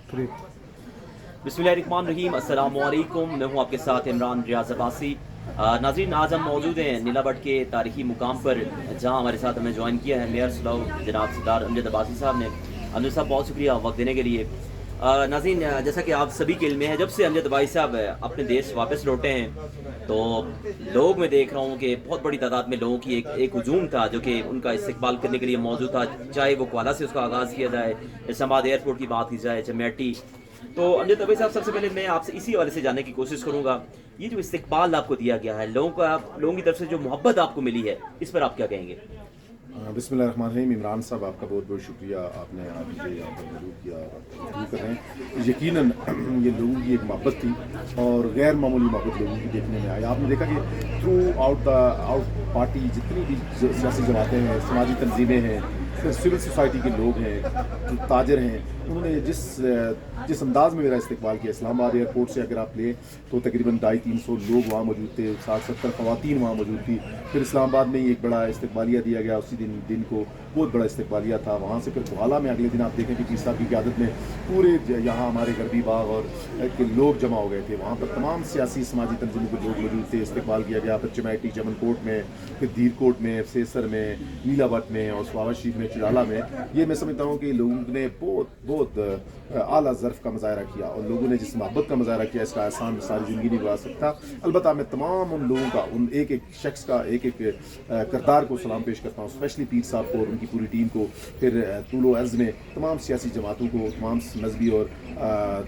बिस्मिल्लाहिर्रहमानिर्रहीम, अस्सलाम वालेकुम। मैं हूं आपके साथ इमरान रियाज अब्बासी। नाज़रीन, आज हम मौजूद हैं नीलाबट के तारीखी मुकाम पर, जहां हमारे साथ हमें ज्वाइन किया है मेयर सलाह जनाब सरदार अमजद अब्बासी साहब ने। अमजद साहब, बहुत शुक्रिया वक्त देने के लिए। नाज़रीन, जैसा कि आप सभी के इल्म में है, जब से अमजद अब्बासी साहब अपने देश वापस लौटे हैं, तो लोग मैं देख रहा हूँ कि बहुत बड़ी तादाद में लोगों की एक हुजूम था जो कि उनका इस्तकबाल करने के लिए मौजूद था। चाहे वो क्वाला से उसका आगाज़ किया जाए, इस्लामाबाद एयरपोर्ट की बात की जाए, चमेटी। तो अमजद अब्बासी साहब, सबसे पहले मैं आपसे इसी हवाले से जानने की कोशिश करूँगा, ये जो इस्तकबाल आपको दिया गया है, लोगों की तरफ से जो मोहब्बत आपको मिली है, इस पर आप क्या कहेंगे? बिस्मिल्लाहिर्रहमानिर्रहीम। इमरान साहब, आपका बहुत बहुत शुक्रिया, आपने आज मुझे यहाँ पर मौजूद किया और गुफ्तगू कर रहे हैं। यकीनन ये लोगों की एक मोहब्बत थी और गैर मामूली मोहब्बत लोगों की देखने में आई। आपने देखा कि थ्रू आउट पार्टी जितनी भी सियासी जमातें हैं, समाजी तंजीमें हैं, फिर सिविल सोसाइटी के लोग हैं, जो ताजर हैं, उन्होंने जिस अंदाज़ में मेरा इस्तकबाल किया। इस्लामाबाद एयरपोर्ट से अगर आप ले तो तकरीबन 250-300 लोग वहाँ मौजूद थे, 60-70 ख़वातीन वहाँ मौजूद थी। फिर इस्लामाबाद में ही एक बड़ा इस्तकबालिया दिया गया, उसी दिन को बहुत बड़ा इस्तकबालिया था। वहाँ से फिर कोहाला में अगले दिन आप देखें कि पीर साहब की क़यादत में पूरे यहाँ हमारे गरबी बाग और के लोग जमा हो गए थे। वहाँ पर तमाम सियासी समाजी तंजीमों के लोग मौजूद थे। इस्तकबाल किया गया फिर चमेटी, चमनकोट में, फिर धीरकोट में, सेसर में, नीलाबट में और स्वावा शरीफ में, चिराला में। ये मैं समझता हूँ कि लोगों ने बहुत आला ज़र्फ़ का मुज़ाहरा किया और लोगों ने जिस मोहब्बत का मुज़ाहरा किया, इसका एहसान सारी ज़िंदगी नहीं भुला सकता। अलबत्ता मैं तमाम उन लोगों का, उन एक एक शख्स का, एक एक किरदार को सलाम पेश करता हूँ, स्पेशली पीर साहब को और उनकी पूरी टीम को, फिर तूलो अर्ज़ में तमाम सियासी जमातों को, तमाम मजहबी और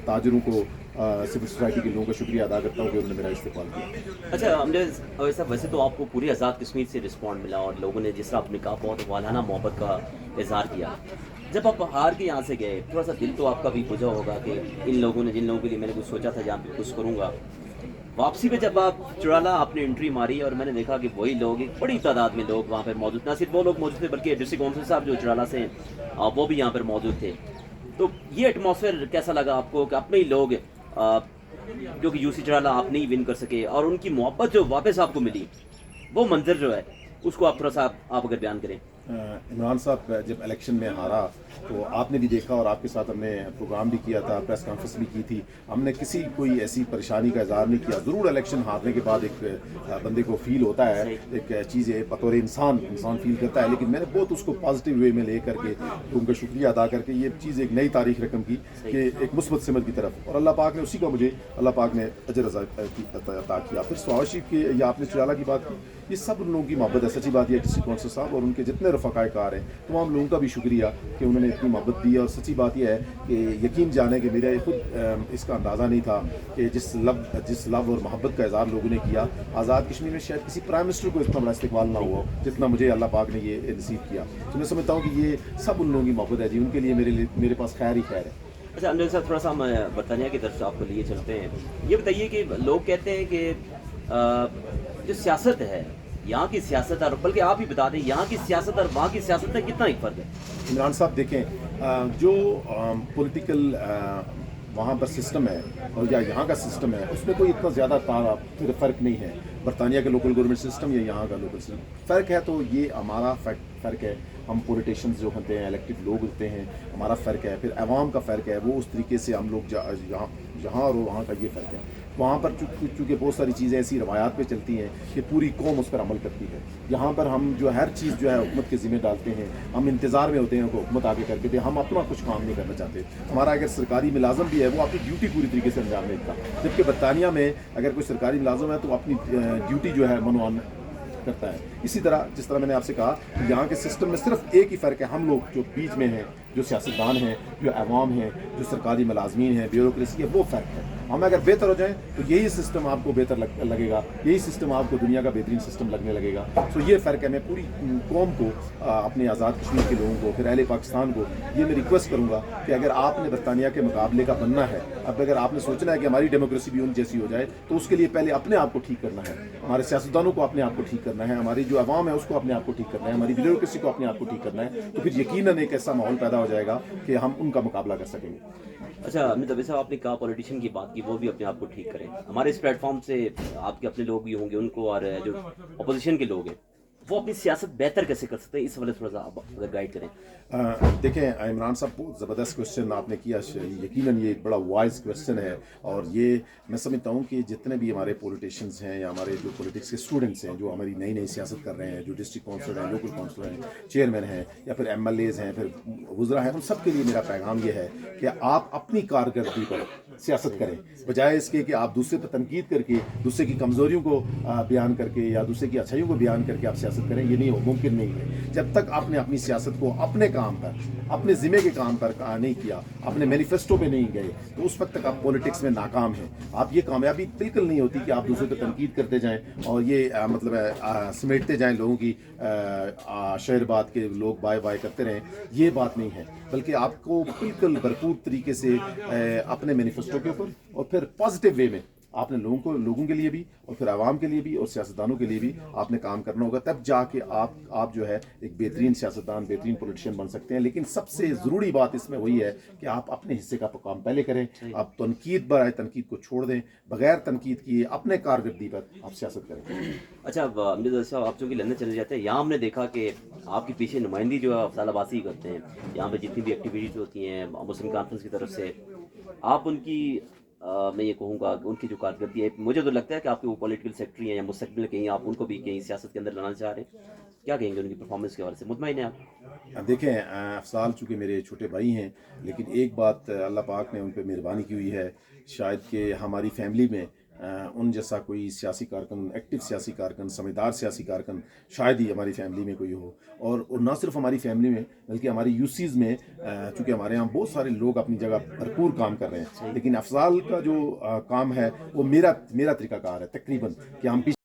ताजरों को, सिविल सोसाइटी के लोगों का शुक्रिया अदा करता हूँ कि उन्होंने मेरा इस्तेमाल किया। अच्छा अमजद, वैसे तो आपको पूरी आज़ाद कश्मीर से रिस्पॉन्ड मिला और लोगों ने, जिस तरह आपने कहा, बहुत वालाना मोहब्बत का इजहार किया। जब आप हार के यहाँ से गए, थोड़ा सा दिल तो आपका भी बुझा होगा कि इन लोगों ने, जिन लोगों के लिए मैंने कुछ सोचा था, जहाँ पे कुछ करूँगा। वापसी पे जब आप चुराला आपने एंट्री मारी और मैंने देखा कि वही लोग, एक बड़ी तादाद में लोग वहाँ पर मौजूद, ना सिर्फ वो लोग मौजूद थे बल्कि डिस्ट्रिक्ट काउंसिल साहब जो चुराला से हैं, वो भी यहाँ पर मौजूद थे। तो ये एटमॉस्फेयर कैसा लगा आपको कि अपने ही लोग, जो कि यूसी चुराला आप नहीं विन कर सके, और उनकी मोहब्बत जो वापस आपको मिली, वो मंजर जो है उसको आप थोड़ा सा आप अगर बयान करें। इमरान साहब जब इलेक्शन में हारा तो आपने भी देखा और आपके साथ हमने प्रोग्राम भी किया था, प्रेस कॉन्फ्रेंस भी की थी। हमने किसी कोई ऐसी परेशानी का इजहार नहीं किया। ज़रूर इलेक्शन हारने के बाद एक बंदे को फील होता है, एक चीज़ बतौर इंसान फील करता है, लेकिन मैंने बहुत उसको पॉजिटिव वे में ले करके उनका शुक्रिया अदा करके ये चीज़ एक नई तारीख रकम की कि एक मुस्बत सिमत की तरफ, और अल्लाह पाक ने उसी का मुझे अल्लाह पाक ने अजर अता किया। फिर स्वावा शरीफ की या आपने चुराला की बात की, ये सब उन लोगों की मोहब्बत है। सच्ची बात यह डिस्ट्रिक्ट काउंसिल साहब और उनके जितने रफ़ाक़ाए कार हैं, तमाम लोगों का भी शुक्रिया कि उन्होंने इतनी मोहब्बत दी। और सच्ची बात यह है कि यकीन जाने कि मेरा खुद इसका अंदाज़ा नहीं था कि जिस लव और मोहब्बत का इज़हार लोगों ने किया। आज़ाद कश्मीर में शायद किसी प्राइम मिनिस्टर को इतना बड़ा इस्तकबाल ना हुआ जितना मुझे अल्लाह पाक ने ये नसीब किया। तो मैं समझता हूँ कि ये सब उन लोगों की मोहब्बत है जी, उनके लिए मेरे पास खैर ही खैर है। अच्छा अमजद साहब, थोड़ा सा हम बरतानिया की तरफ से आपको लिए चलते हैं। ये बताइए कि लोग कहते हैं कि जो सियासत है, यहाँ की सियासत, और बल्कि आप ही बता दें, यहाँ की सियासत और वहाँ की सियासत में कितना ही फ़र्क है? इमरान साहब देखें, जो पॉलिटिकल वहाँ पर सिस्टम है और या यहाँ का सिस्टम है, उसमें कोई इतना ज़्यादा फ़र्क नहीं है। बरतानिया का लोकल गवर्नमेंट सिस्टम या यहाँ का लोकल सिस्टम, फ़र्क है तो ये हमारा फ़र्क है। हम पॉलिटिशियंस जो होते हैं, इलेक्टेड लोग होते हैं, हमारा फ़र्क है। फिर अवाम का फ़र्क है, वो उस तरीके से हम लोग यहाँ और वहाँ का ये फ़र्क है। वहाँ पर चूँकि बहुत सारी चीज़ें ऐसी रवायात पे चलती हैं कि पूरी कौम उस पर अमल करती है। यहाँ पर हम जो हर चीज़ जो है हुकूमत के ज़िम्मे डालते हैं, हम इंतज़ार में होते हैं कि हुकूमत आगे करके दे, हम अपना कुछ काम नहीं करना चाहते। हमारा अगर सरकारी मुलाजम भी है, वो अपनी ड्यूटी पूरी तरीके से अंजाम नहीं देता। जबकि बरतानिया में अगर कोई सरकारी मुलाजम है तो अपनी ड्यूटी जो है मनवान करता है। इसी तरह जिस तरह मैंने आपसे कहा, यहाँ के सिस्टम में सिर्फ एक ही फ़र्क है, हम लोग जो बीच में हैं, जो सियासतदान हैं, जो अवाम हैं, जो सरकारी मुलाजमीन हैं, ब्यूरोक्रेसी है, वो फ़र्क है। हम अगर बेहतर हो जाएं तो यही सिस्टम आपको बेहतर लगेगा, यही सिस्टम आपको दुनिया का बेहतरीन सिस्टम लगने लगेगा। तो ये फ़र्क है। मैं पूरी कौम को, अपने आज़ाद कश्मीर के लोगों को, फिर अहले पाकिस्तान को ये मैं रिक्वेस्ट करूँगा कि अगर आपने बरतानिया के मुकाबले का बनना है, अब अगर आपने सोचना है कि हमारी डेमोक्रेसी भी उन जैसी हो जाए, तो उसके लिए पहले अपने आप को ठीक करना है, हमारे सियासतदानों को अपने आप को ठीक करना है, हमारी जो अवाम है उसको अपने आप को ठीक करना है, हमारी ब्यूरोक्रेसी को अपने आप को ठीक करना है। तो फिर यकीनन एक ऐसा माहौल पैदा हो जाएगा कि हम उनका मुकाबला कर सकेंगे। अच्छा अमित अभी साहब, आपने कहा पॉलिटिशियन की बात की, वो भी अपने आप को ठीक करें। हमारे इस प्लेटफॉर्म से आपके अपने लोग भी होंगे, उनको और जो अपोजिशन के लोग हैं, وہ اپنی سیاست بہتر کیسے کر سکتے ہیں، اس حوالے سے تھوڑا سا آپ اگر گائڈ کریں. دیکھیں عمران صاحب بہت زبردست کوشچن آپ نے کیا، یقیناً یہ ایک بڑا وائز کوشچن ہے، اور یہ میں سمجھتا ہوں کہ جتنے بھی ہمارے پولیٹیشینز ہیں یا ہمارے جو پولیٹکس کے اسٹوڈنٹس ہیں جو ہماری نئی نئی سیاست کر رہے ہیں، جو ڈسٹرکٹ کونسلر ہیں، لوکل کونسلر ہیں، چیئرمین ہیں، یا پھر ایم ایل ایز ہیں، پھر وزراء ہیں، ان سب کے لیے میرا پیغام یہ ہے کہ آپ اپنی کارکردگی پر سیاست کریں، بجائے اس کے کہ آپ دوسرے پر تنقید کر کے، دوسرے کی کمزوریوں کو بیان کر کے یا دوسرے کی اچھائیوں کو بیان کر کے آپ سیاست کریں. یہ نہیں ممکن نہیں ہے. جب تک آپ نے اپنی سیاست کو اپنے کام پر، اپنے ذمے کے کام پر نہیں کیا، اپنے مینیفیسٹو پہ نہیں گئے، تو اس وقت تک آپ پولیٹکس میں ناکام ہیں. آپ یہ کامیابی بالکل نہیں ہوتی کہ آپ دوسرے پہ تنقید کرتے جائیں اور یہ مطلب سمیٹتے جائیں لوگوں کی شعر بات کے لوگ بائے بائے کرتے رہیں. یہ بات نہیں ہے، بلکہ آپ کو بالکل بھرپور طریقے سے اپنے مینیفیسٹو کے اوپر اور پھر پازیٹیو وے میں آپ نے لوگوں کے لیے بھی اور پھر عوام کے لیے بھی اور سیاستدانوں کے لیے بھی آپ نے کام کرنا ہوگا. تب جا کے آپ جو ہے ایک بہترین سیاستدان، بہترین پولیٹیشین بن سکتے ہیں. لیکن سب سے ضروری بات اس میں وہی ہے کہ آپ اپنے حصے کا کام پہلے کریں. آپ تنقید برائے تنقید کو چھوڑ دیں، بغیر تنقید کیے اپنے کارکردگی پر آپ سیاست کریں. اچھا امجد صاحب، آپ چونکہ لندن چلے جاتے ہیں، یہاں ہم نے دیکھا کہ آپ کے پیچھے نمائندگی جو ہے افضال عباسی کرتے ہیں. یہاں پہ جتنی بھی ایکٹیویٹیز ہوتی ہیں مسلم کانفرنس کی طرف سے، آپ ان کی میں یہ کہوں گا کہ ان کی جو کارکردگی ہے، مجھے تو لگتا ہے کہ آپ کے وہ پولیٹیکل سیکٹری ہیں یا مستقبل میں کہیں آپ ان کو بھی کہیں سیاست کے اندر لانا چاہ رہے ہیں. کیا کہیں گے ان کی پرفارمنس کے حوالے سے؟ مطمئن ہیں آپ؟ دیکھیں افضال چونکہ میرے چھوٹے بھائی ہیں، لیکن ایک بات اللہ پاک نے ان پہ مہربانی کی ہوئی ہے، شاید کہ ہماری فیملی میں ان جیسا کوئی سیاسی کارکن، ایکٹیو سیاسی کارکن، سمجھدار سیاسی کارکن شاید ہی ہماری فیملی میں کوئی ہو. اور نہ صرف ہماری فیملی میں بلکہ ہماری یوسیز میں، چونکہ ہمارے یہاں بہت سارے لوگ اپنی جگہ بھرپور کام کر رہے ہیں، لیکن افضال کا جو کام ہے وہ میرا طریقہ کار ہے تقریباً، کہ ہم